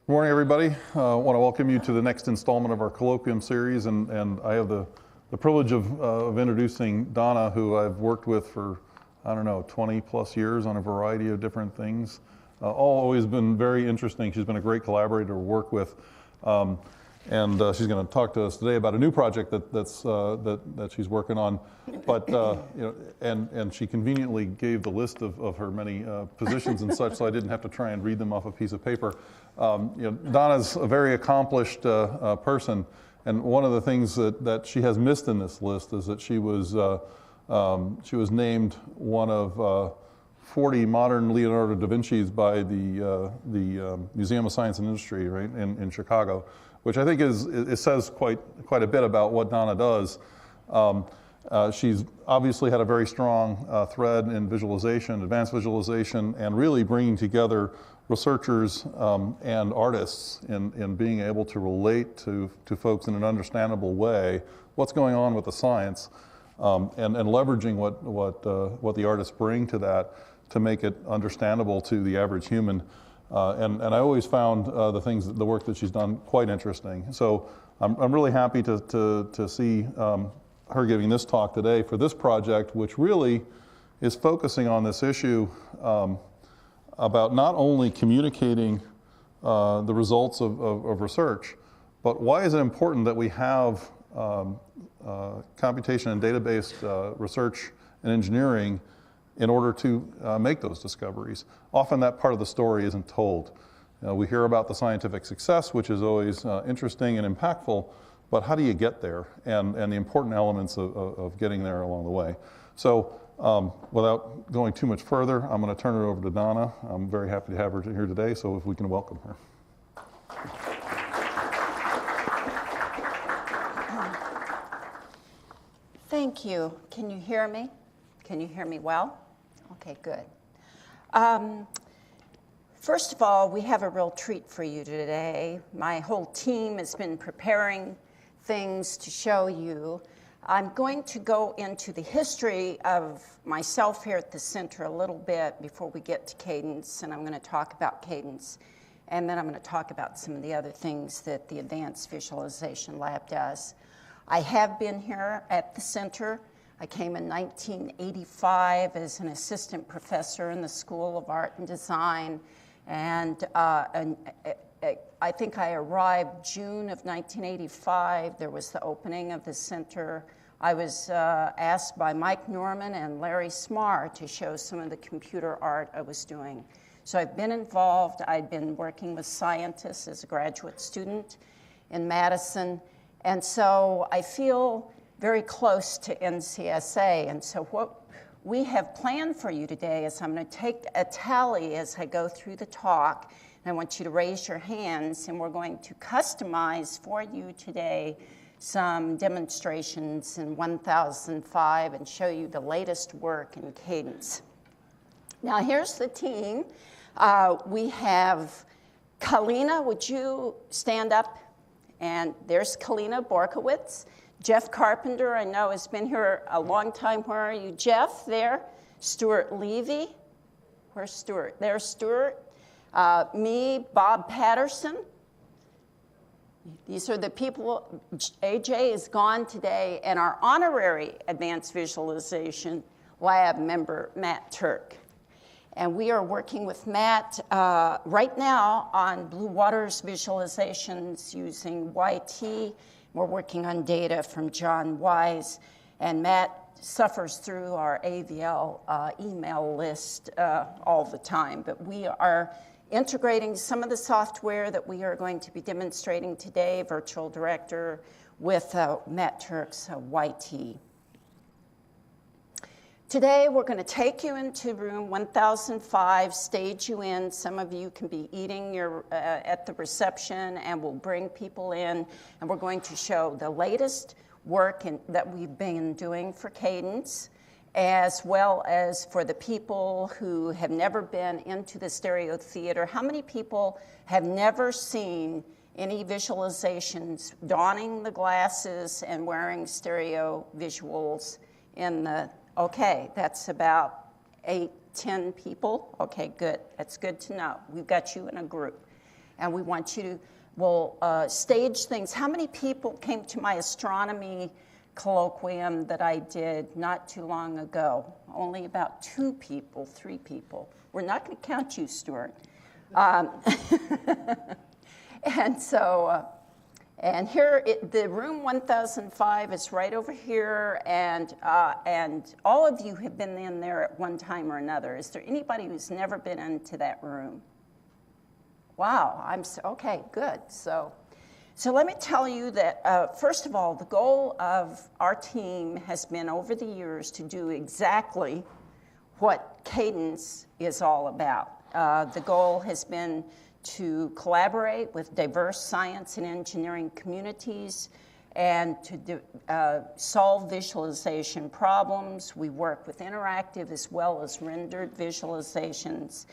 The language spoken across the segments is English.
Good morning, everybody. I want to welcome you to the next installment of our colloquium series, and I have the privilege of introducing Donna, who I've worked with for, 20 plus years on a variety of different things. Always been very interesting. She's been a great collaborator to work with, and she's going to talk to us today about a new project that she's working on. But and she conveniently gave the list of her many positions and such, so I didn't have to try and read them off a piece of paper. Donna's a very accomplished person, and one of the things that she has missed in this list is that she was named one of 40 modern Leonardo da Vinci's by the Museum of Science and Industry, right, in Chicago, which I think it says quite a bit about what Donna does. She's obviously had a very strong thread in visualization, advanced visualization, and really bringing together researchers and artists in being able to relate to folks in an understandable way what's going on with the science, and leveraging what the artists bring to that to make it understandable to the average human. And I always found the work that she's done quite interesting. So I'm really happy to see her giving this talk today for this project, which really is focusing on this issue about not only communicating the results of research, but why is it important that we have computation and database research and engineering in order to make those discoveries. Often that part of the story isn't told. We hear about the scientific success, which is always interesting and impactful, but how do you get there, and the important elements of getting there along the way. So without going too much further, I'm going to turn it over to Donna. I'm very happy to have her here today, so if we can welcome her. Thank you. Can you hear me? Can you hear me well? Okay, good. First of all, we have a real treat for you today. My whole team has been preparing things to show you. I'm going to go into the history of myself here at the center a little bit before we get to Cadence, and I'm going to talk about Cadence, and then I'm going to talk about some of the other things that the Advanced Visualization Lab does. I have been here at the center. I came in 1985 as an assistant professor in the School of Art and Design, and I think I arrived June of 1985. There was the opening of the center. I was asked by Mike Norman and Larry Smarr to show some of the computer art I was doing. So I've been involved. I'd been working with scientists as a graduate student in Madison, and so I feel very close to NCSA. And so what we have planned for you today is I'm going to take a tally as I go through the talk, and I want you to raise your hands, and we're going to customize for you today some demonstrations in 1005 and show you the latest work in Cadence. Now here's the team. We have Kalina. Would you stand up? And there's Kalina Borkowitz. Jeff Carpenter, I know, has been here a long time. Where are you, Jeff? There. Stuart Levy. Where's Stuart? There's Stuart. Me, Bob Patterson. These are the people. AJ is gone today, and our honorary Advanced Visualization Lab member, Matt Turk. And we are working with Matt right now on Blue Waters visualizations using YT. We're working on data from John Wise, and Matt suffers through our AVL email list all the time. But we are integrating some of the software that we are going to be demonstrating today, Virtual Director, with Matt Turk's YT. Today, we're going to take you into room 1005, stage you in. Some of you can be eating at the reception, and we'll bring people in, and we're going to show the latest work that we've been doing for Cadence, as well as for the people who have never been into the stereo theater. How many people have never seen any visualizations, donning the glasses and wearing stereo visuals in the... Okay, that's about 8, 10 people. Okay, good. That's good to know. We've got you in a group. and we want you to, we'll stage things. How many people came to my astronomy colloquium that I did not too long ago? Only about 2 people, 3 people. We're not going to count you, Stuart. And so, and here, the room 1005 is right over here, and all of you have been in there at one time or another. Is there anybody who's never been into that room? Wow, okay, good. So let me tell you that, first of all, the goal of our team has been over the years to do exactly what Cadence is all about. The goal has been to collaborate with diverse science and engineering communities and to solve visualization problems. We work with interactive as well as rendered visualizations.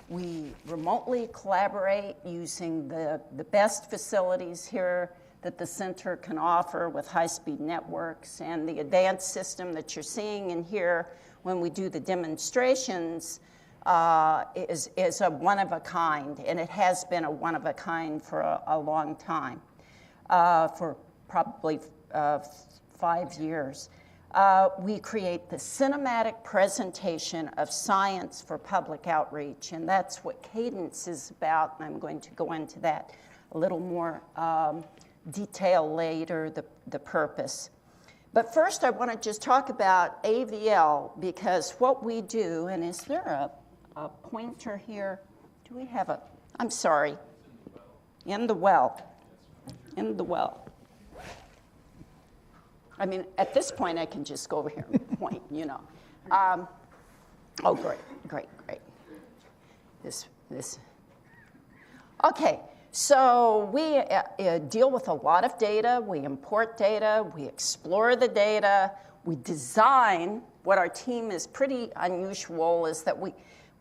We remotely collaborate using the best facilities here that the center can offer with high-speed networks, and the advanced system that you're seeing in here when we do the demonstrations is a one-of-a-kind, and it has been a one-of-a-kind for a long time, for probably 5 years. We create the cinematic presentation of science for public outreach, and that's what Cadence is about, and I'm going to go into that a little more detail later, the purpose. But first I want to just talk about AVL, because what we do, and is there a pointer here? Do we have I'm sorry, in the well. I mean, at this point, I can just go over here and point, you know. Oh, great. This. Okay, so we deal with a lot of data. We import data. We explore the data. We design. What our team is pretty unusual is that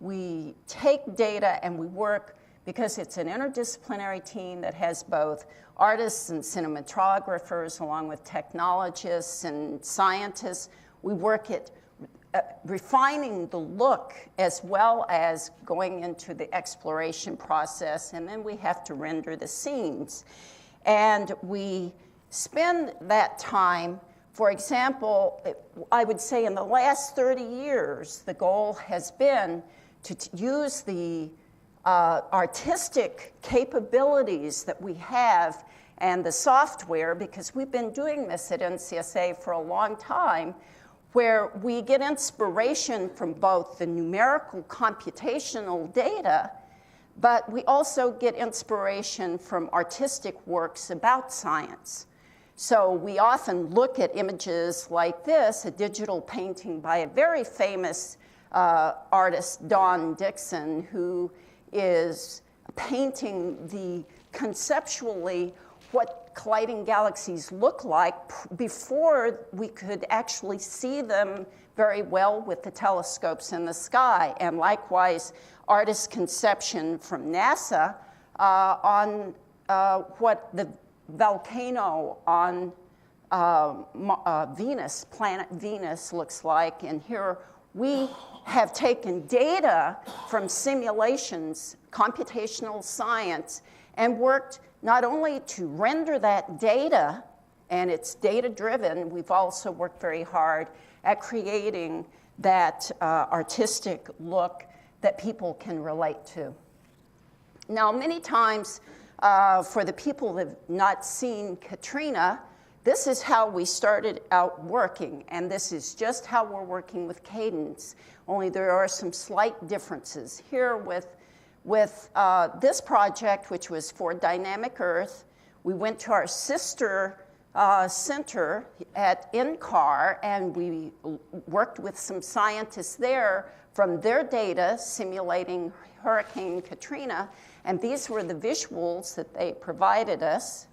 we take data and we work, because it's an interdisciplinary team that has both artists and cinematographers along with technologists and scientists. We work at refining the look as well as going into the exploration process, and then we have to render the scenes. And we spend that time, for example, I would say in the last 30 years, the goal has been to use the artistic capabilities that we have and the software, because we've been doing this at NCSA for a long time, where we get inspiration from both the numerical computational data, but we also get inspiration from artistic works about science. So we often look at images like this, a digital painting by a very famous artist, Don Dixon, who is painting conceptually what colliding galaxies look like before we could actually see them very well with the telescopes in the sky. And likewise, artist conception from NASA on what the volcano on Venus, planet Venus, looks like. And here we have taken data from simulations, computational science, and worked not only to render that data, and it's data-driven, we've also worked very hard at creating that artistic look that people can relate to. Now, many times, for the people that have not seen Katrina, this is how we started out working, and this is just how we're working with Cadence, only there are some slight differences. Here with this project, which was for Dynamic Earth, we went to our sister center at NCAR, and we worked with some scientists there from their data simulating Hurricane Katrina, and these were the visuals that they provided us.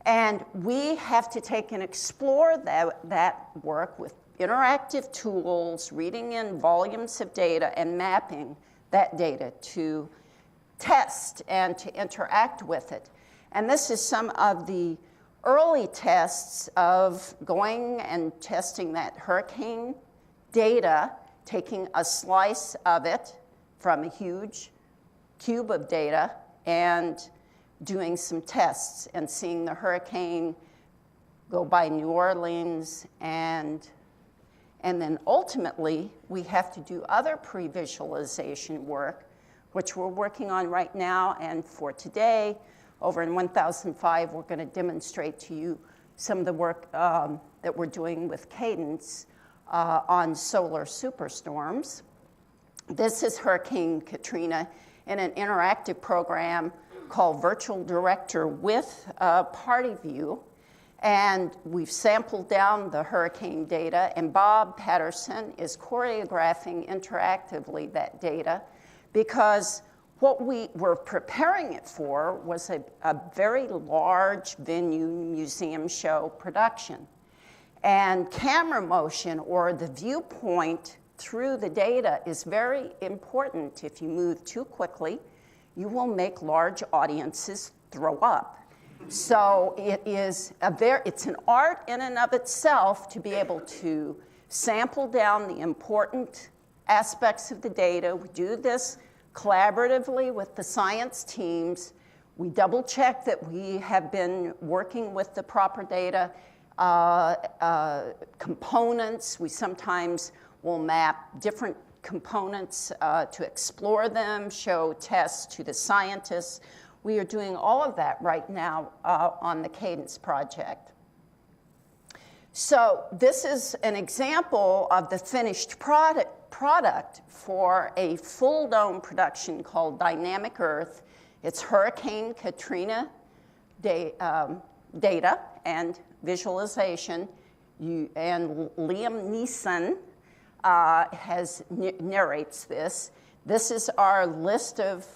And we have to take and explore that work with interactive tools, reading in volumes of data, and mapping that data to test and to interact with it. And this is some of the early tests of going and testing that hurricane data, taking a slice of it from a huge cube of data and doing some tests and seeing the hurricane go by New Orleans, and then ultimately we have to do other pre-visualization work, which we're working on right now. And for today, over in 1005, we're going to demonstrate to you some of the work that we're doing with Cadence on solar superstorms. This is Hurricane Katrina in an interactive program called Virtual Director with Party View. And we've sampled down the hurricane data, and Bob Patterson is choreographing interactively that data, because what we were preparing it for was a very large venue museum show production. And camera motion, or the viewpoint through the data, is very important. If you move too quickly, you will make large audiences throw up. So it's an art in and of itself to be able to sample down the important aspects of the data. We do this collaboratively with the science teams. We double check that we have been working with the proper data components. We sometimes will map different components to explore them, show tests to the scientists. We are doing all of that right now on the Cadence project. So this is an example of the finished product for a full dome production called Dynamic Earth. It's Hurricane Katrina data and visualization. And Liam Neeson narrates this. This is our list of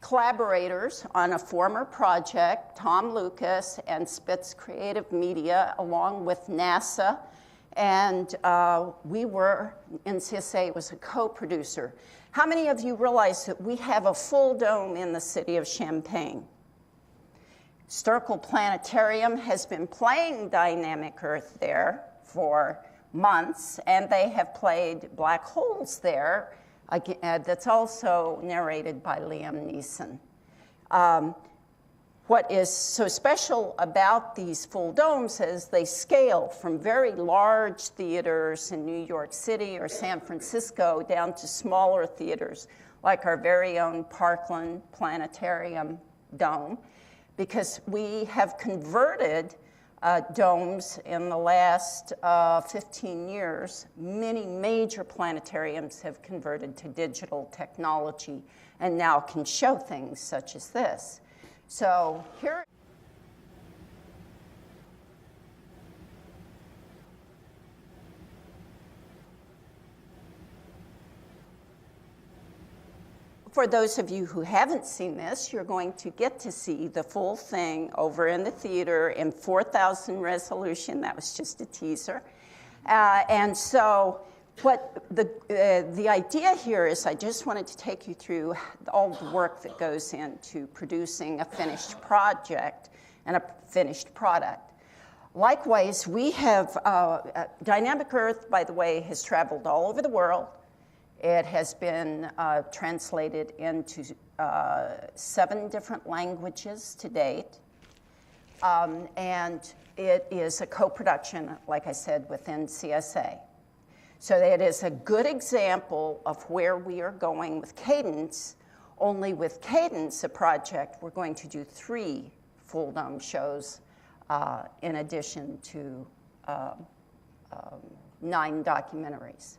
collaborators on a former project, Tom Lucas and Spitz Creative Media, along with NASA. And NCSA was a co-producer. How many of you realize that we have a full dome in the city of Champaign? Historical Planetarium has been playing Dynamic Earth there for months, and they have played Black Holes there. That's also narrated by Liam Neeson. What is so special about these full domes is they scale from very large theaters in New York City or San Francisco down to smaller theaters, like our very own Parkland Planetarium dome, because we have converted domes in the last 15 years. Many major planetariums have converted to digital technology and now can show things such as this. So here. For those of you who haven't seen this, you're going to get to see the full thing over in the theater in 4,000 resolution. That was just a teaser. And so what the idea here is, I just wanted to take you through all the work that goes into producing a finished project and a finished product. Likewise, we have Dynamic Earth, by the way, has traveled all over the world. It has been translated into 7 different languages to date. And it is a co-production, like I said, with NCSA. So it is a good example of where we are going with Cadence. Only with Cadence, a project, we're going to do 3 full dome shows in addition to 9 documentaries.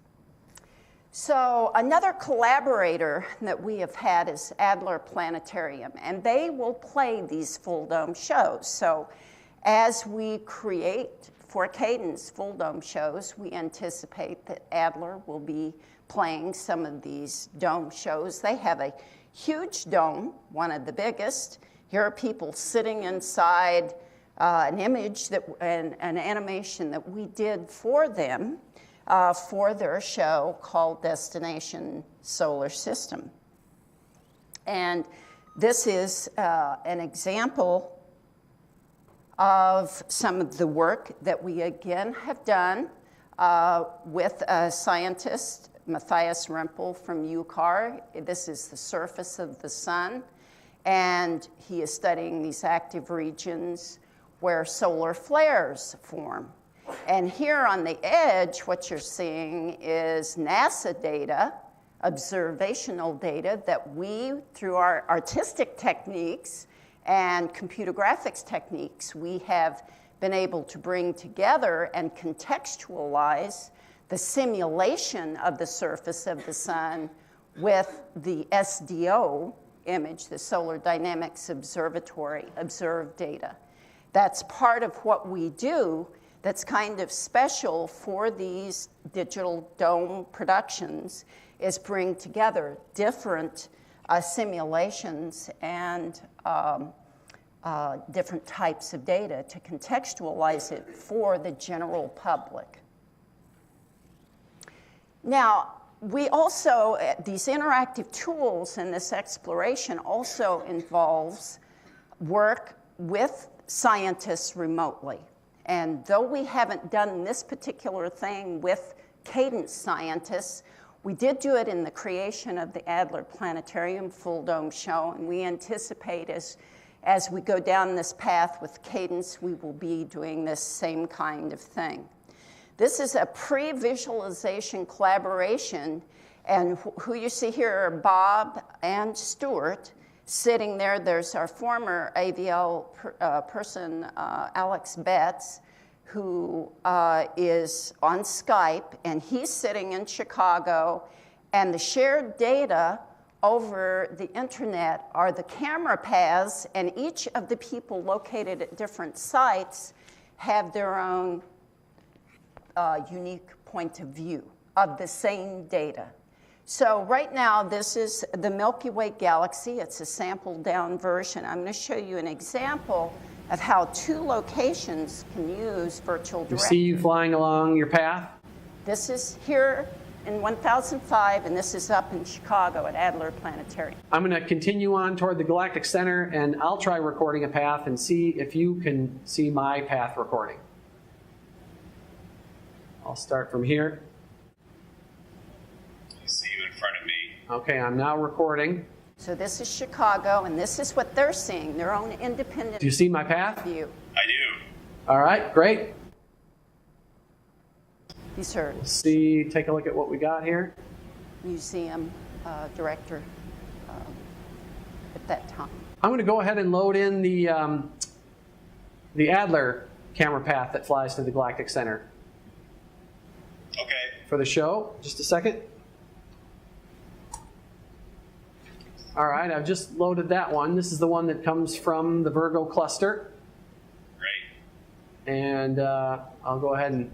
So another collaborator that we have had is Adler Planetarium, and they will play these full dome shows. So as we create for Cadence full dome shows, we anticipate that Adler will be playing some of these dome shows. They have a huge dome, one of the biggest. Here are people sitting inside an image and an animation that we did for them. For their show called Destination Solar System. And this is an example of some of the work that we again have done with a scientist, Matthias Rempel from UCAR. This is the surface of the sun. and he is studying these active regions where solar flares form. And here on the edge, what you're seeing is NASA data, observational data that we, through our artistic techniques and computer graphics techniques, we have been able to bring together and contextualize the simulation of the surface of the sun with the SDO image, the Solar Dynamics Observatory observed data. That's part of what we do that's kind of special for these digital dome productions, is bring together different simulations and different types of data to contextualize it for the general public. Now, we also, these interactive tools and this exploration also involves work with scientists remotely. And though we haven't done this particular thing with Cadence scientists, we did do it in the creation of the Adler Planetarium Full Dome Show, and we anticipate as we go down this path with Cadence, we will be doing this same kind of thing. This is a pre-visualization collaboration, and who you see here are Bob and Stuart sitting there. There's our former AVL person, Alex Betts, who is on Skype, and he's sitting in Chicago, and the shared data over the internet are the camera paths, and each of the people located at different sites have their own unique point of view of the same data. So right now, this is the Milky Way galaxy. It's a sampled down version. I'm going to show you an example of how two locations can use virtual director. You see you flying along your path? This is here in 1005, and this is up in Chicago at Adler Planetarium. I'm going to continue on toward the Galactic Center, and I'll try recording a path and see if you can see my path recording. I'll start from here. I see you in front of me. Okay, I'm now recording. So this is Chicago, and this is what they're seeing, their own independent Do you see my path? view. I do. All right, great. These are Take a look at what we got here. museum director at that time. I'm going to go ahead and load in the Adler camera path that flies to the Galactic Center Okay. for the show. Just a second. All right, I've just loaded that one. This is the one that comes from the Virgo cluster. Great. And I'll go ahead and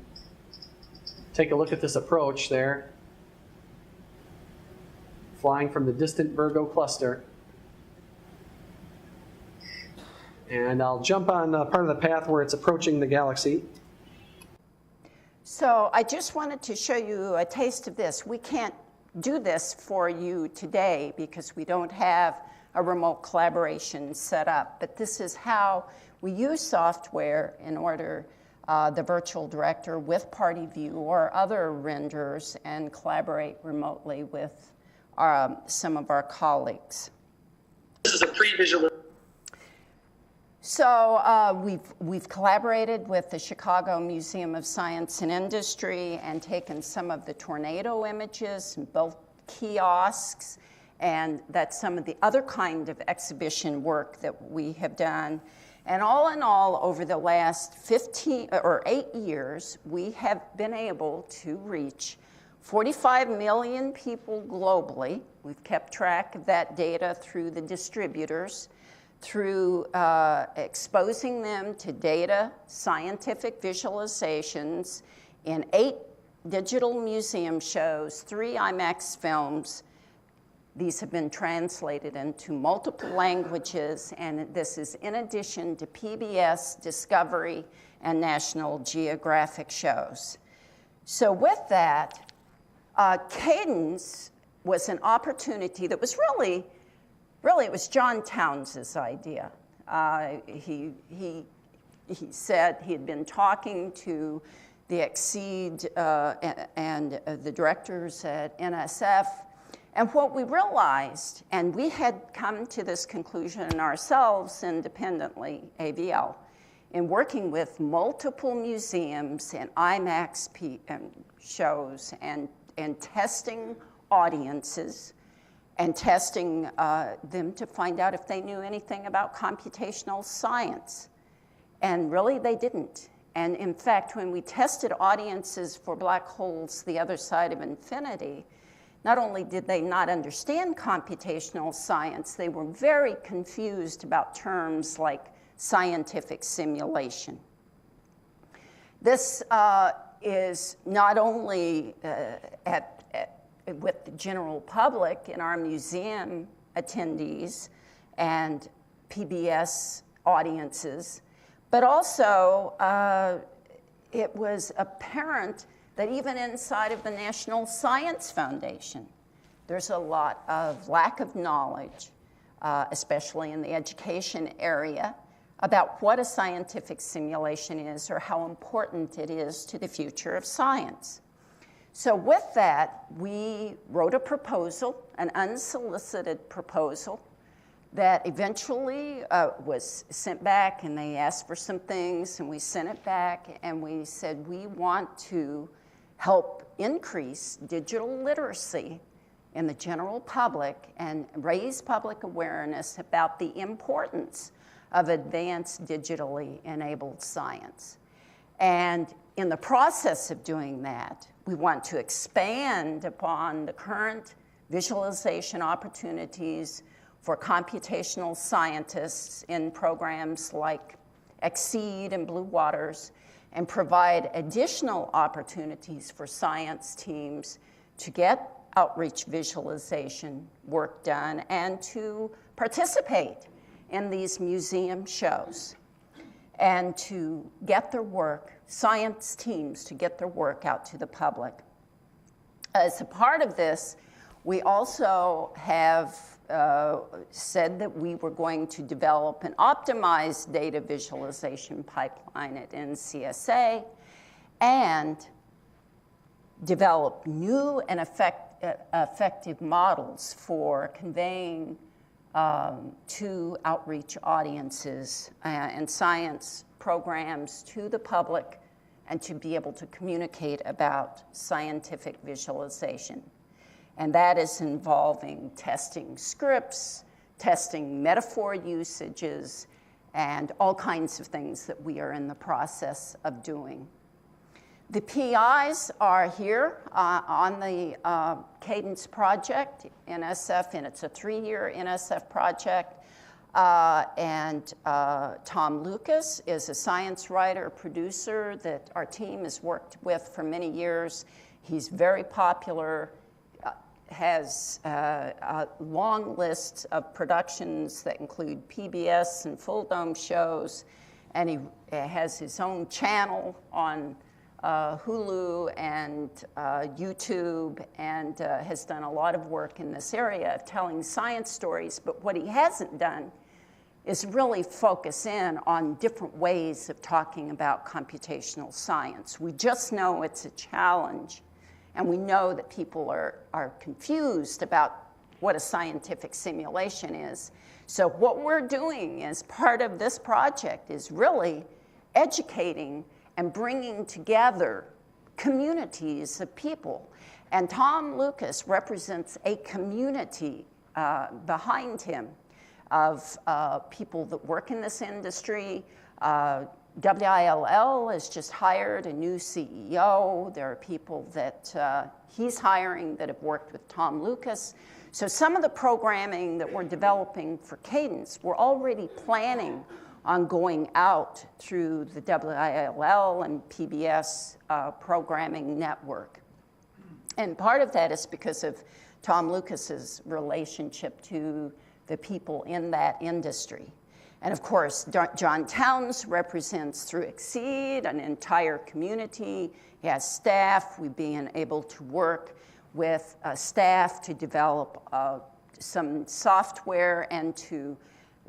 take a look at this approach there. Flying from the distant Virgo cluster. And I'll jump on part of the path where it's approaching the galaxy. So I just wanted to show you a taste of this. We can't do this for you today because we don't have a remote collaboration set up. But this is how we use software in order the virtual director with Party View or other renderers and collaborate remotely with some of our colleagues. This is a pre-visual. So we've collaborated with the Chicago Museum of Science and Industry and taken some of the tornado images and built kiosks, and that's some of the other kind of exhibition work that we have done. And all in all, over the last 8 years, we have been able to reach 45 million people globally. We've kept track of that data through the distributors, through exposing them to data, scientific visualizations in 8 digital museum shows, 3 IMAX films. These have been translated into multiple languages, and this is in addition to PBS, Discovery, and National Geographic shows. So with that, Cadence was an opportunity that was really it was John Towns' idea. He said he had been talking to the Exceed and the directors at NSF, And what we realized, and we had come to this conclusion ourselves independently, AVL, in working with multiple museums and IMAX shows and testing audiences and testing them to find out if they knew anything about computational science. And really, they didn't. And in fact, when we tested audiences for black holes the other side of infinity, not only did they not understand computational science, they were very confused about terms like scientific simulation. This is not only with the general public in our museum attendees and PBS audiences, but also it was apparent that even inside of the National Science Foundation, there's a lot of lack of knowledge, especially in the education area, about what a scientific simulation is or how important it is to the future of science. So with that, we wrote a proposal, an unsolicited proposal, that eventually was sent back, and they asked for some things, and we sent it back, and we said we want to help increase digital literacy in the general public and raise public awareness about the importance of advanced digitally enabled science. And in the process of doing that, we want to expand upon the current visualization opportunities for computational scientists in programs like Exceed and Blue Waters, and provide additional opportunities for science teams to get outreach visualization work done and to participate in these museum shows and to get their work, science teams to get their work out to the public. As a part of this, we also have said that we were going to develop an optimized data visualization pipeline at NCSA and develop new and effective models for conveying to outreach audiences and science programs to the public and to be able to communicate about scientific visualization. And that is involving testing scripts, testing metaphor usages, and all kinds of things that we are in the process of doing. The PIs are here on the Cadence project, NSF, and it's a 3-year NSF project. And Tom Lucas is a science writer, producer that our team has worked with for many years. He's very popular, has a long list of productions that include PBS and Full Dome shows, and he has his own channel on Hulu and YouTube, and has done a lot of work in this area of telling science stories. But what he hasn't done is really focus in on different ways of talking about computational science. We just know it's a challenge, and we know that people are confused about what a scientific simulation is. So what we're doing as part of this project is really educating and bringing together communities of people. And Tom Lucas represents a community behind him of people that work in this industry. WILL has just hired a new CEO. There are people that he's hiring that have worked with Tom Lucas. So some of the programming that we're developing for Cadence, we're already planning on going out through the WILL and PBS programming network. And part of that is because of Tom Lucas's relationship to the people in that industry. And of course, John Towns represents through Exceed an entire community. He has staff. We've been able to work with staff to develop some software and to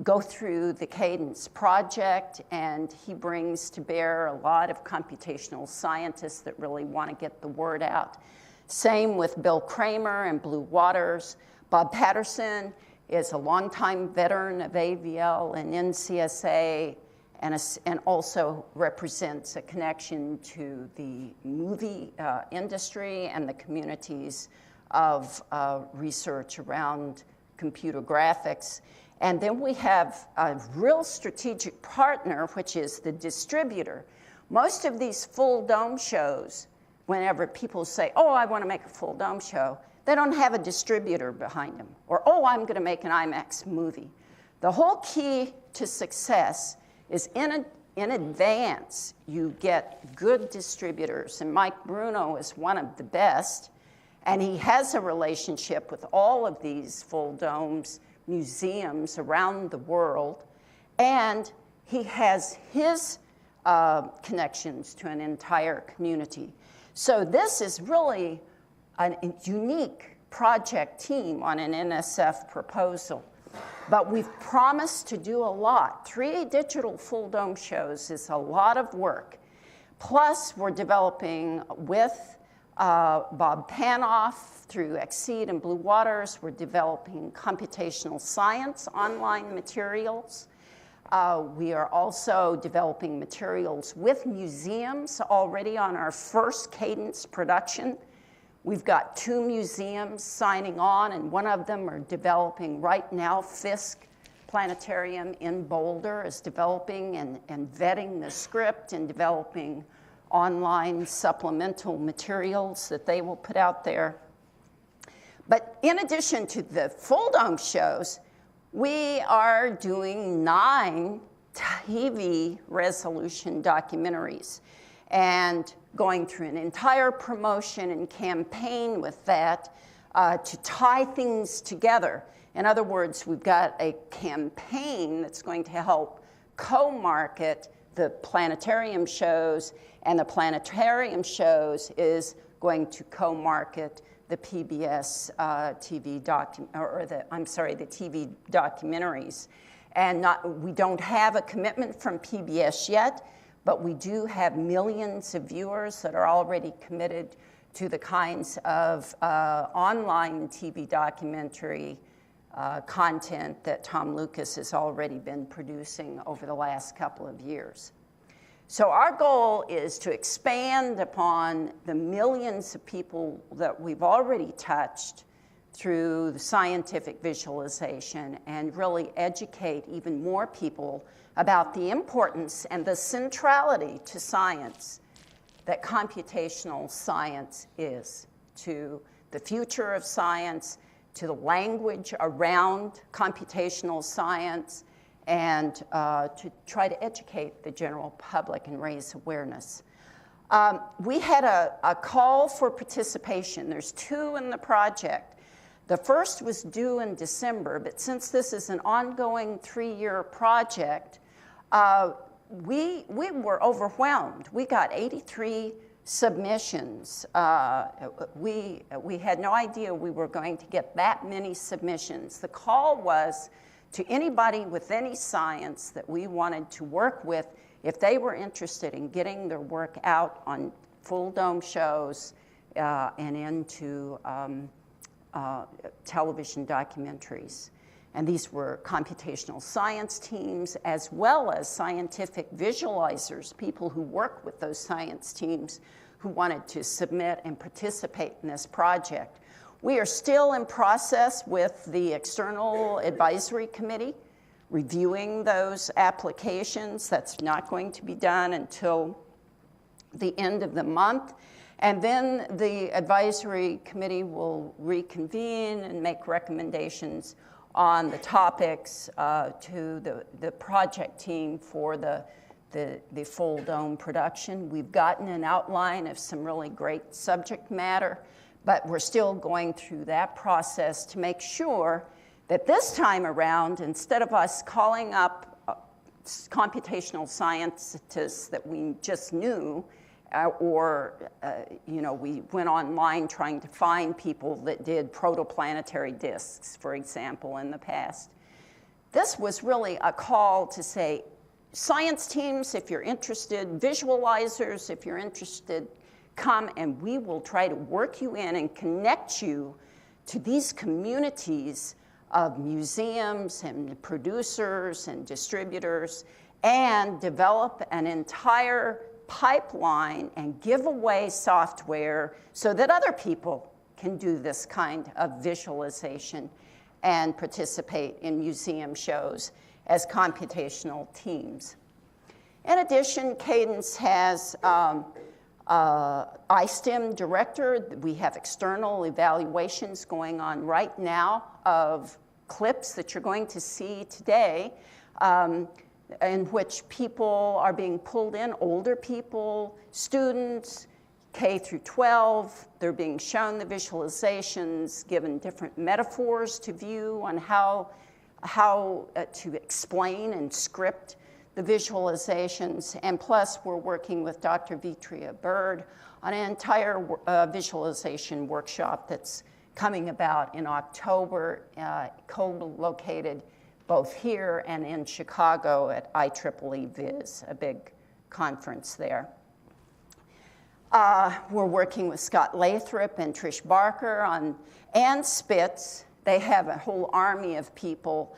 go through the Cadence project. And he brings to bear a lot of computational scientists that really want to get the word out. Same with Bill Kramer and Blue Waters. Bob Patterson is a longtime veteran of AVL and NCSA, and also represents a connection to the movie industry and the communities of research around computer graphics. And then we have a real strategic partner, which is the distributor. Most of these full dome shows, whenever people say, oh, I want to make a full dome show, they don't have a distributor behind them. Or, oh, I'm going to make an IMAX movie. The whole key to success is in advance, you get good distributors. And Mike Bruno is one of the best. And he has a relationship with all of these full domes museums around the world. And he has his connections to an entire community. So this is really a unique project team on an NSF proposal. But we've promised to do a lot. 3 digital full dome shows is a lot of work. Plus, we're developing with Bob Panoff through Exceed and Blue Waters. We're developing computational science online materials. We are also developing materials with museums already on our first Cadence production. We've got 2 museums signing on, and one of them are developing right now. Fisk Planetarium in Boulder is developing and vetting the script and developing online supplemental materials that they will put out there. But in addition to the full dome shows, we are doing 9 TV resolution documentaries and going through an entire promotion and campaign with that to tie things together. In other words, we've got a campaign that's going to help co-market the planetarium shows, and the planetarium shows is going to co-market the PBS TV the TV documentaries. And we don't have a commitment from PBS yet, but we do have millions of viewers that are already committed to the kinds of online TV documentary content that Tom Lucas has already been producing over the last couple of years. So our goal is to expand upon the millions of people that we've already touched through the scientific visualization and really educate even more people about the importance and the centrality to science that computational science is to the future of science, to the language around computational science, and to try to educate the general public and raise awareness. We had a call for participation. There's 2 in the project. The first was due in December, but since this is an ongoing 3-year project, we were overwhelmed. We got 83 submissions. We had no idea we were going to get that many submissions. The call was to anybody with any science that we wanted to work with if they were interested in getting their work out on full dome shows and into television documentaries. And these were computational science teams as well as scientific visualizers, people who work with those science teams who wanted to submit and participate in this project. We are still in process with the External Advisory Committee, reviewing those applications. That's not going to be done until the end of the month. And then the Advisory Committee will reconvene and make recommendations on the topics to the project team for the full dome production. We've gotten an outline of some really great subject matter, but we're still going through that process to make sure that this time around, instead of us calling up computational scientists that we just knew, we went online trying to find people that did protoplanetary disks, for example, in the past. This was really a call to say, science teams, if you're interested, visualizers, if you're interested, come and we will try to work you in and connect you to these communities of museums and producers and distributors, and develop an entire pipeline and give away software so that other people can do this kind of visualization and participate in museum shows as computational teams. In addition, Cadence has iSTEM director. We have external evaluations going on right now of clips that you're going to see today, in which people are being pulled in, older people, students, K through 12. They're being shown the visualizations, given different metaphors to view on how to explain and script the visualizations. And plus, we're working with Dr. Vitria Bird on an entire visualization workshop that's coming about in October, co-located both here and in Chicago at IEEE Viz, a big conference there. We're working with Scott Lathrop and Trish Barker and Spitz. They have a whole army of people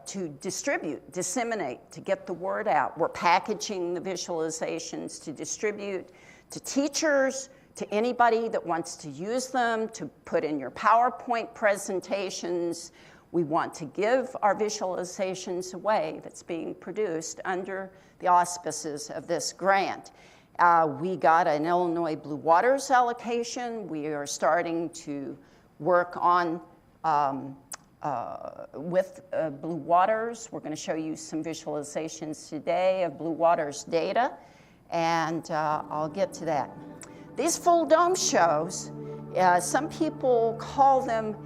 to distribute, disseminate, to get the word out. We're packaging the visualizations to distribute to teachers, to anybody that wants to use them, to put in your PowerPoint presentations. We want to give our visualizations away that's being produced under the auspices of this grant. We got an Illinois Blue Waters allocation. We are starting to work on with Blue Waters. We're going to show you some visualizations today of Blue Waters data, and I'll get to that. These full dome shows, some people call them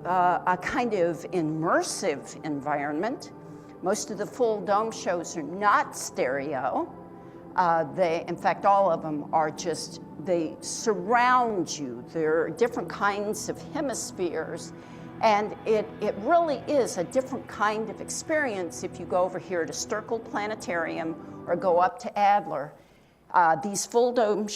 a kind of immersive environment. Most of the full dome shows are not stereo. In fact, all of them are just, they surround you. There are different kinds of hemispheres, and it really is a different kind of experience if you go over here to Sterkel Planetarium or go up to Adler. These full dome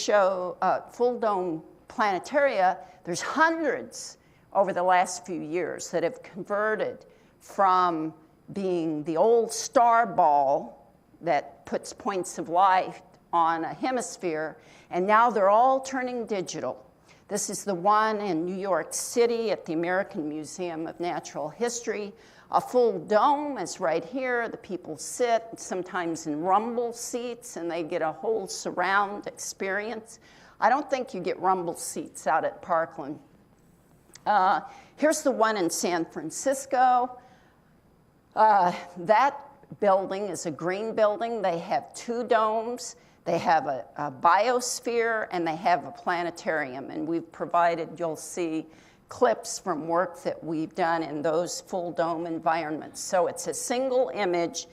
planetaria, there's hundreds over the last few years that have converted from being the old star ball that puts points of light on a hemisphere, and now they're all turning digital. This is the one in New York City at the American Museum of Natural History. A full dome is right here. The people sit sometimes in rumble seats, and they get a whole surround experience. I don't think you get rumble seats out at Parkland. Here's the one in San Francisco. That building is a green building. They have two domes. They have a biosphere, and they have a planetarium. And we've provided, you'll see, clips from work that we've done in those full dome environments. So it's a single image.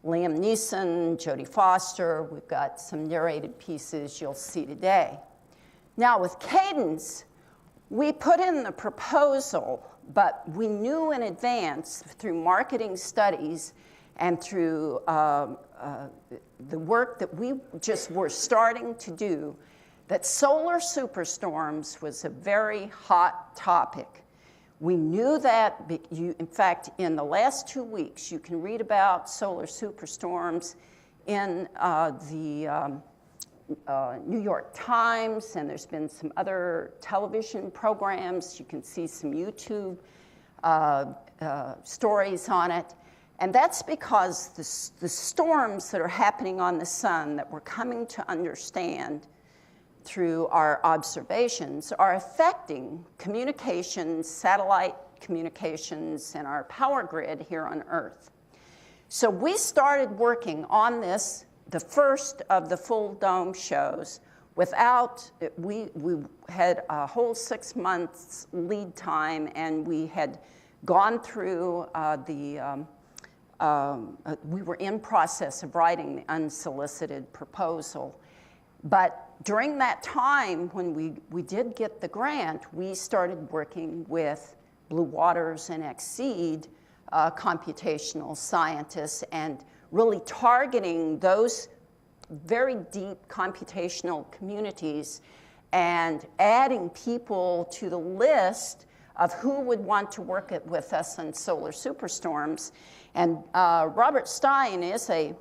Liam Neeson, Jodie Foster, we've got some narrated pieces you'll see today. Now with Cadence, we put in the proposal, but we knew in advance through marketing studies and through the work that we just were starting to do, that solar superstorms was a very hot topic. We knew that, in fact, in the last 2 weeks, you can read about solar superstorms in the New York Times, and there's been some other television programs. You can see some YouTube stories on it. And that's because the storms that are happening on the sun that we're coming to understand through our observations are affecting communications, satellite communications, and our power grid here on Earth. So we started working on this, the first of the full dome shows, we had a whole 6 months lead time, and we had gone through we were in process of writing the unsolicited proposal. But during that time, when we did get the grant, we started working with Blue Waters and Exceed computational scientists and really targeting those very deep computational communities and adding people to the list of who would want to work with us on solar superstorms. And Robert Stein is a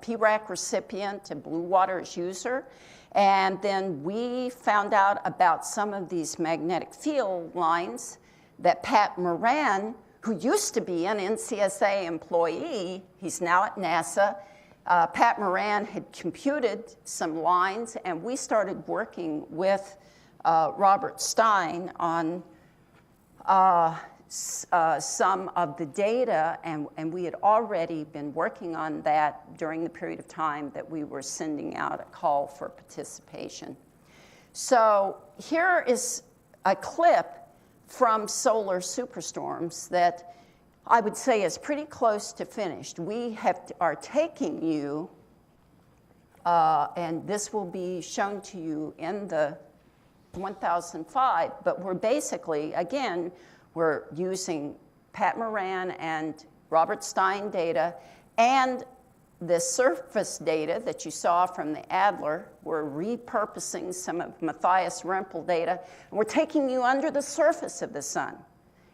PRAC recipient, a Blue Waters user. And then we found out about some of these magnetic field lines that Pat Moran, who used to be an NCSA employee, he's now at NASA. Pat Moran had computed some lines, and we started working with Robert Stein on some of the data, and we had already been working on that during the period of time that we were sending out a call for participation. So here is a clip from solar superstorms that I would say is pretty close to finished. We are taking you, and this will be shown to you in the 1005, but we're basically, again, we're using Pat Moran and Robert Stein data and the surface data that you saw from the Adler. We're repurposing some of Matthias Rempel data, and we're taking you under the surface of the sun.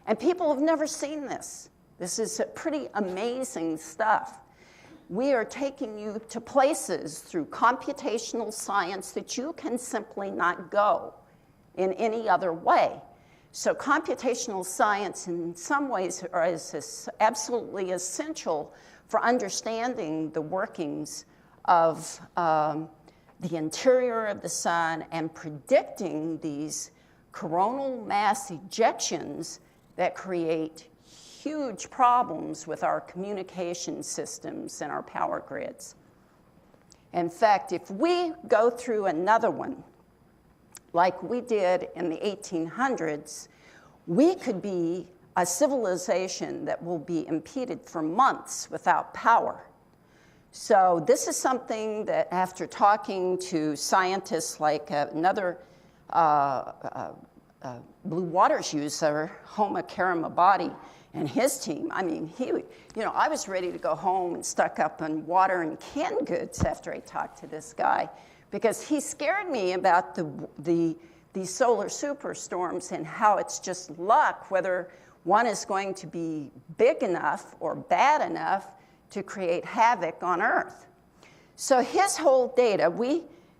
And people have never seen this. This is pretty amazing stuff. We are taking you to places through computational science that you can simply not go in any other way. So computational science in some ways is absolutely essential for understanding the workings of the interior of the sun and predicting these coronal mass ejections that create huge problems with our communication systems and our power grids. In fact, if we go through another one, like we did in the 1800s, we could be a civilization that will be impeded for months without power. So this is something that after talking to scientists like another Blue Waters user, Homa Karamabadi, and his team, I mean, I was ready to go home and stuck up on water and canned goods after I talked to this guy, because he scared me about these solar superstorms and how it's just luck whether one is going to be big enough or bad enough to create havoc on Earth. So his whole data,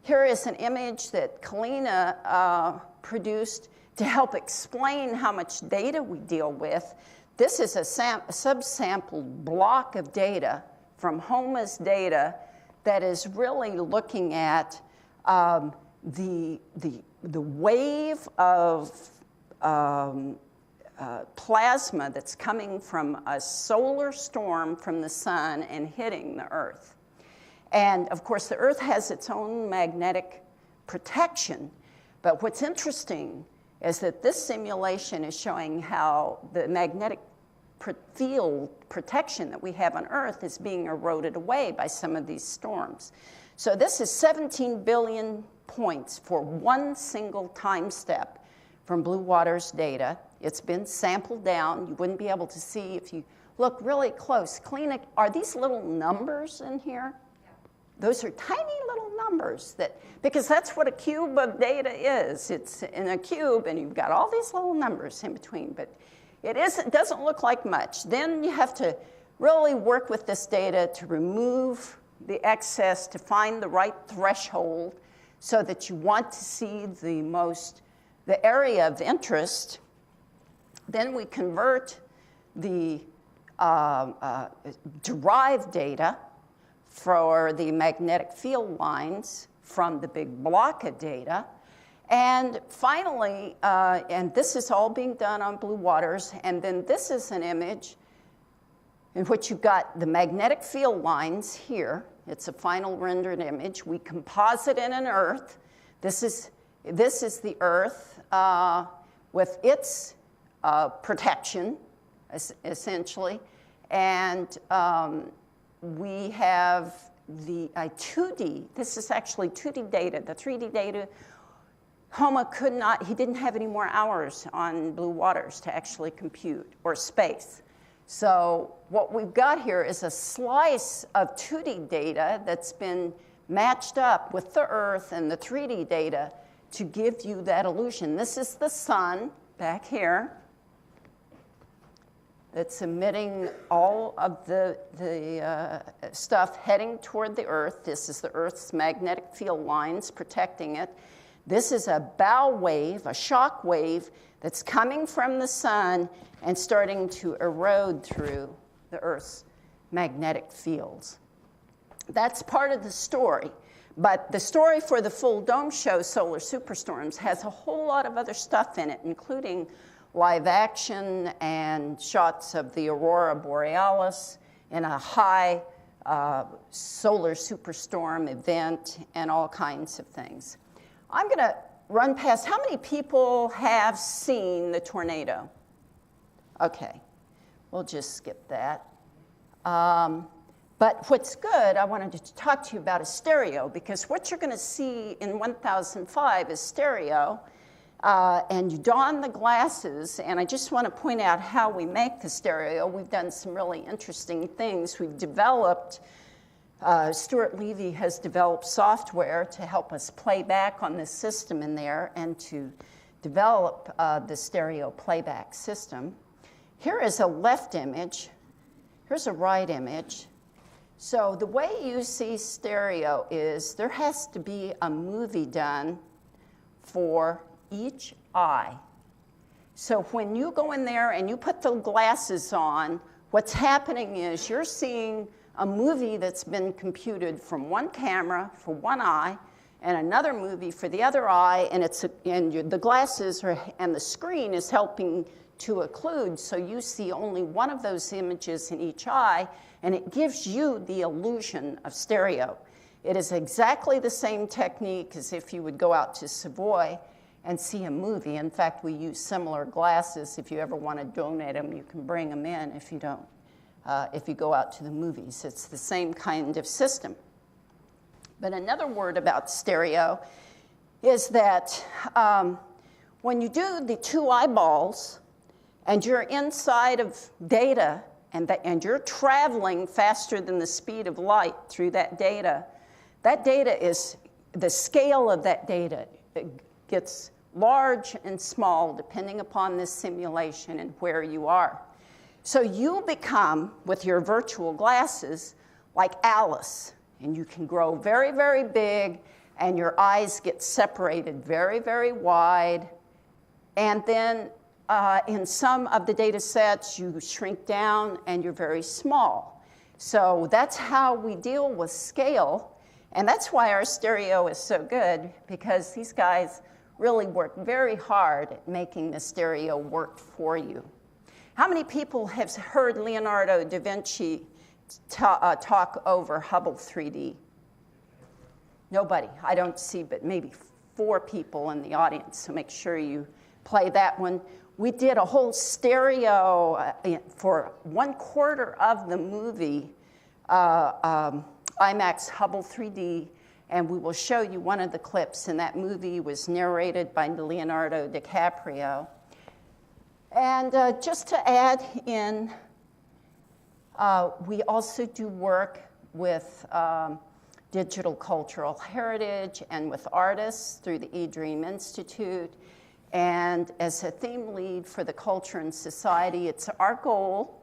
here is an image that Kalina produced to help explain how much data we deal with. This is a subsampled block of data from HOMA's data that is really looking at the wave of plasma that's coming from a solar storm from the sun and hitting the Earth. And of course, the Earth has its own magnetic protection. But what's interesting is that this simulation is showing how the magnetic field protection that we have on Earth is being eroded away by some of these storms. So this is 17 billion points for one single time step from Blue Waters data. It's been sampled down. You wouldn't be able to see if you look really close. Are these little numbers in here? Yeah. Those are tiny little numbers because that's what a cube of data is. It's in a cube, and you've got all these little numbers in between, but it doesn't look like much. Then you have to really work with this data to remove the excess, to find the right threshold so that you want to see the area of interest. Then we convert the derived data for the magnetic field lines from the big block of data. And finally, and this is all being done on Blue Waters, and then this is an image in which you've got the magnetic field lines here. It's a final rendered image. We composite in an Earth. This is the Earth with its protection, essentially. And we have the 2D. This is actually 2D data. The 3D data, Homa he didn't have any more hours on Blue Waters to actually compute, or space. So what we've got here is a slice of 2D data that's been matched up with the Earth and the 3D data to give you that illusion. This is the sun back here that's emitting all of the stuff heading toward the Earth. This is the Earth's magnetic field lines protecting it. This is a bow wave, a shock wave, that's coming from the sun and starting to erode through the Earth's magnetic fields. That's part of the story. But the story for the full dome show, Solar Superstorms, has a whole lot of other stuff in it, including live action and shots of the aurora borealis in a high solar superstorm event and all kinds of things. I'm going to run past. How many people have seen the tornado? Okay, we'll just skip that. But what's good, I wanted to talk to you about a stereo, because what you're going to see in 1005 is stereo. And you don the glasses, and I just want to point out how we make the stereo. We've done some really interesting things. We've developed, Stuart Levy has developed software to help us play back on this system in there and to develop the stereo playback system. Here is a left image. Here's a right image. So the way you see stereo is there has to be a movie done for each eye. So when you go in there and you put the glasses on, what's happening is you're seeing a movie that's been computed from one camera for one eye and another movie for the other eye, and the glasses and the screen is helping to occlude, so you see only one of those images in each eye, and it gives you the illusion of stereo. It is exactly the same technique as if you would go out to Savoy and see a movie. In fact, we use similar glasses. If you ever want to donate them, you can bring them in if you don't. If you go out to the movies, it's the same kind of system. But another word about stereo is that when you do the two eyeballs and you're inside of data and you're traveling faster than the speed of light through that data is, the scale of that data gets large and small depending upon the simulation and where you are. So you become, with your virtual glasses, like Alice, and you can grow very, very big, and your eyes get separated very, very wide, and then in some of the data sets, you shrink down and you're very small. So that's how we deal with scale, and that's why our stereo is so good, because these guys really work very hard at making the stereo work for you. How many people have heard Leonardo da Vinci talk over Hubble 3D? Nobody. I don't see but maybe 4 people in the audience, so make sure you play that one. We did a whole stereo for 1/4 of the movie, IMAX Hubble 3D, and we will show you one of the clips, and that movie was narrated by Leonardo DiCaprio. And just to add in, we also do work with digital cultural heritage and with artists through the eDream Institute. And as a theme lead for the Culture and Society, it's our goal,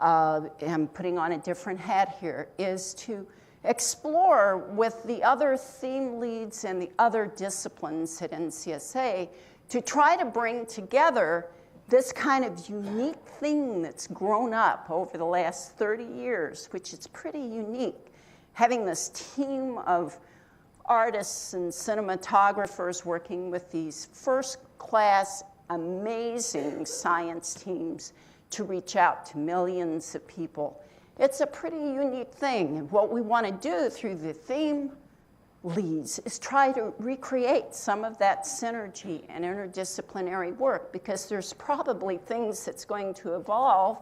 I'm putting on a different hat here, is to explore with the other theme leads and the other disciplines at NCSA to try to bring together this kind of unique thing that's grown up over the last 30 years, which is pretty unique. Having this team of artists and cinematographers working with these first-class, amazing science teams to reach out to millions of people. It's a pretty unique thing. And what we want to do through the theme leads is try to recreate some of that synergy and interdisciplinary work, because there's probably things that's going to evolve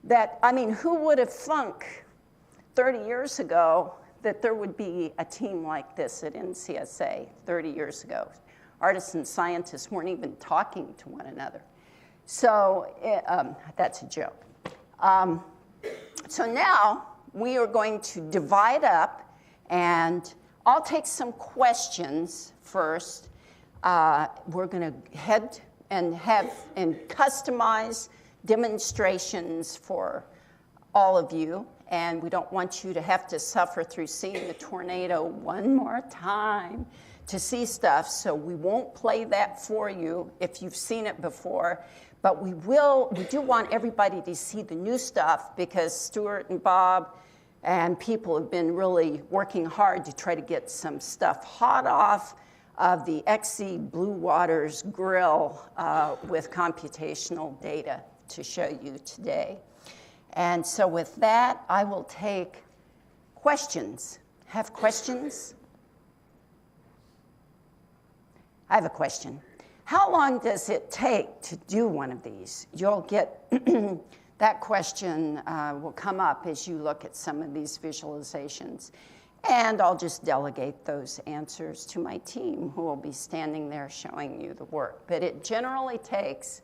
that, I mean, who would have thunk 30 years ago that there would be a team like this at NCSA 30 years ago? Artists and scientists weren't even talking to one another. So that's a joke. So now we are going to divide up, and I'll take some questions first. We're going to head and customize demonstrations for all of you, and we don't want you to have to suffer through seeing the tornado one more time to see stuff, so we won't play that for you if you've seen it before, but we do want everybody to see the new stuff because Stuart and Bob and people have been really working hard to try to get some stuff hot off of the XC Blue Waters grill with computational data to show you today. And so with that, I will take questions. Have questions? I have a question. How long does it take to do one of these? You'll get that question will come up as you look at some of these visualizations. And I'll just delegate those answers to my team who will be standing there showing you the work. But it generally takes,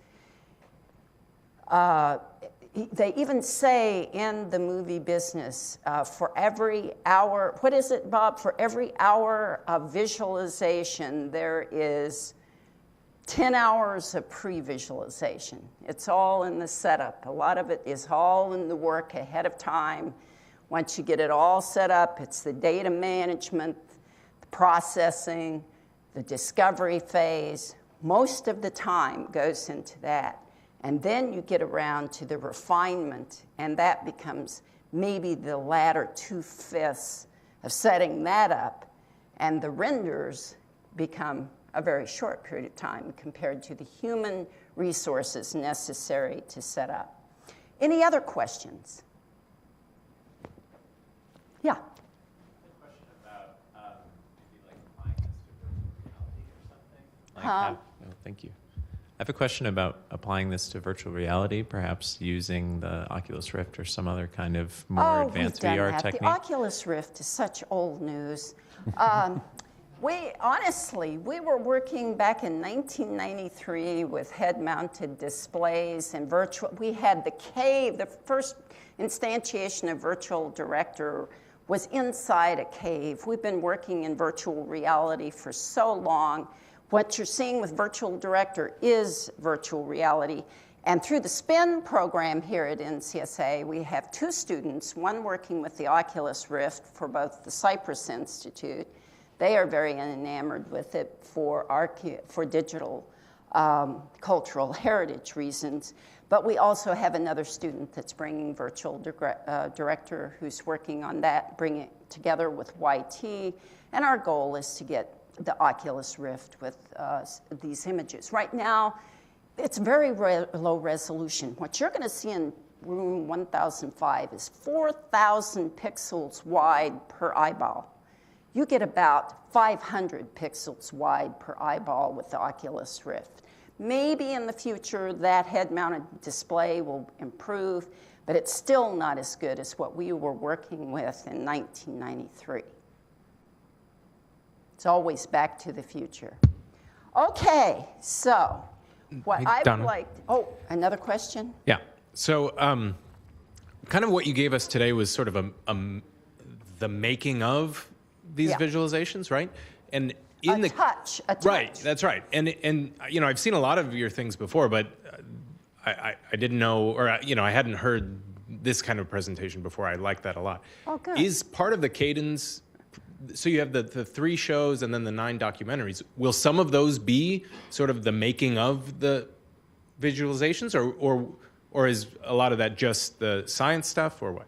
they even say in the movie business, for every hour, what is it, Bob? For every hour of visualization, there is 10 hours of pre-visualization. It's all in the setup. A lot of it is all in the work ahead of time. Once you get it all set up, it's the data management, the processing, the discovery phase. Most of the time goes into that. And then you get around to the refinement, and that becomes maybe the latter 2/5 of setting that up. And the renders become a very short period of time compared to the human resources necessary to set up. Any other questions? Yeah. I have a question about maybe like applying this to virtual reality or something. Thank you. I have a question about applying this to virtual reality, perhaps using the Oculus Rift or some other kind of more advanced we've done VR that. technique. The Oculus Rift is such old news. We were working back in 1993 with head-mounted displays and virtual. We had the cave. The first instantiation of Virtual Director was inside a cave. We've been working in virtual reality for so long. What you're seeing with Virtual Director is virtual reality. And through the SPIN program here at NCSA, we have 2 students, one working with the Oculus Rift for both the Cypress Institute. They are very enamored with it for digital cultural heritage reasons. But we also have another student that's bringing Virtual Director who's working on that, bringing it together with YT. And our goal is to get the Oculus Rift with these images. Right now, it's very low resolution. What you're going to see in room 1005 is 4,000 pixels wide per eyeball. You get about 500 pixels wide per eyeball with the Oculus Rift. Maybe in the future that head-mounted display will improve, but it's still not as good as what we were working with in 1993. It's always back to the future. Okay, so what I would like, another question? Yeah. So kind of what you gave us today was sort of the making of these visualizations, right? And in a touch. Right, that's right. And you know, I've seen a lot of your things before, but I didn't know, or I hadn't heard this kind of presentation before. I like that a lot. Oh, good. Is part of the Cadence, so you have the 3 shows and then the 9 documentaries. Will some of those be sort of the making of the visualizations, or is a lot of that just the science stuff, or what?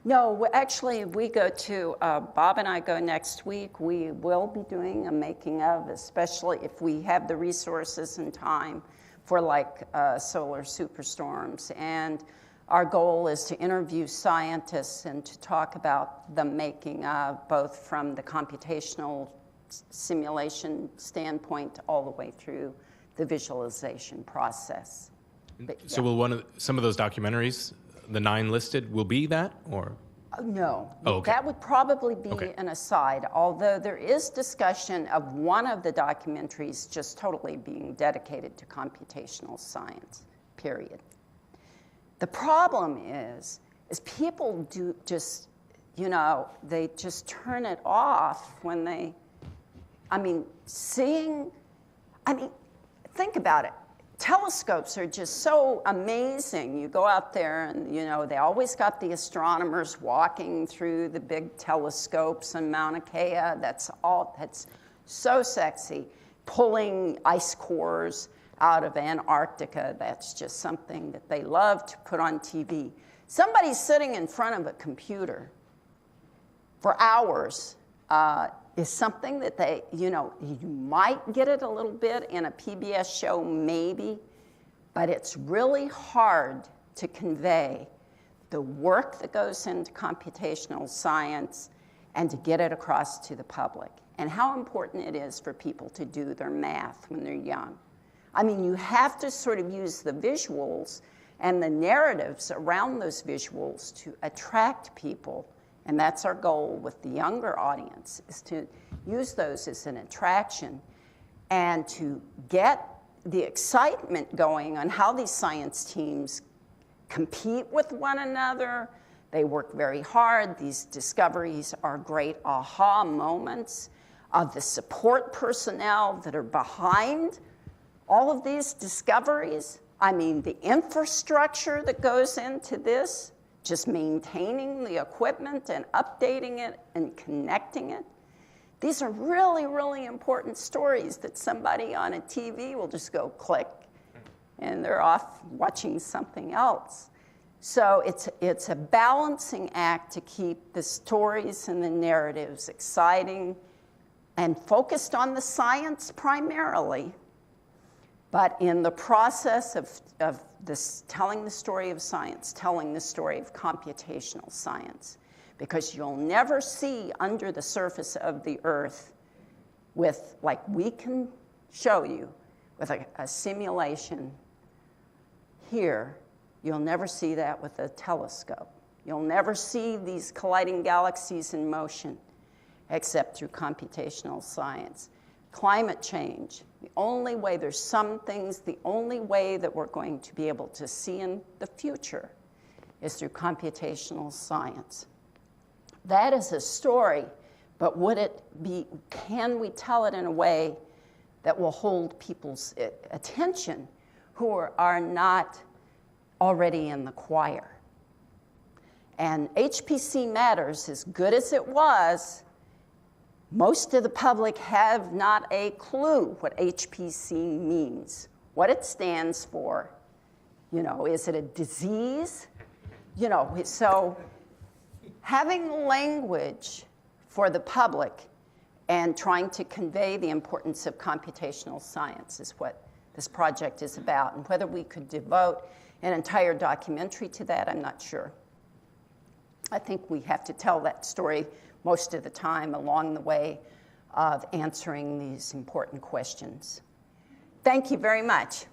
No, actually, we go to, Bob and I go next week. We will be doing a making of, especially if we have the resources and time for like solar superstorms. And our goal is to interview scientists and to talk about the making of, both from the computational simulation standpoint all the way through the visualization process. But, So will some of those documentaries, the 9 listed, will be that, or? No. Oh, okay. That would probably be Okay. an aside, although there is discussion of one of the documentaries just totally being dedicated to computational science. period. The problem is people do just, they just turn it off when they, think about it. Telescopes are just so amazing. You go out there and, they always got the astronomers walking through the big telescopes in Mauna Kea. That's so sexy. Pulling ice cores out of Antarctica. That's just something that they love to put on TV. Somebody sitting in front of a computer for hours is something that they, you might get it a little bit in a PBS show, maybe, but it's really hard to convey the work that goes into computational science and to get it across to the public, and how important it is for people to do their math when they're young. You have to sort of use the visuals and the narratives around those visuals to attract people. And that's our goal with the younger audience, is to use those as an attraction and to get the excitement going on how these science teams compete with one another. They work very hard. These discoveries are great aha moments of the support personnel that are behind all of these discoveries. The infrastructure that goes into this, just maintaining the equipment and updating it and connecting it. These are really, really important stories that somebody on a TV will just go click, and they're off watching something else. So it's a balancing act to keep the stories and the narratives exciting and focused on the science primarily, but in the process of this, telling the story of science, telling the story of computational science, because you'll never see under the surface of the Earth with, like we can show you, with a simulation here. You'll never see that with a telescope. You'll never see these colliding galaxies in motion except through computational science. Climate change, the only way, there's some things, the only way that we're going to be able to see in the future is through computational science. That is a story, but can we tell it in a way that will hold people's attention who are not already in the choir? And HPC Matters, as good as it was, most of the public have not a clue what HPC means, what it stands for. Is it a disease? So having language for the public and trying to convey the importance of computational science is what this project is about. And whether we could devote an entire documentary to that, I'm not sure. I think we have to tell that story most of the time along the way of answering these important questions. Thank you very much.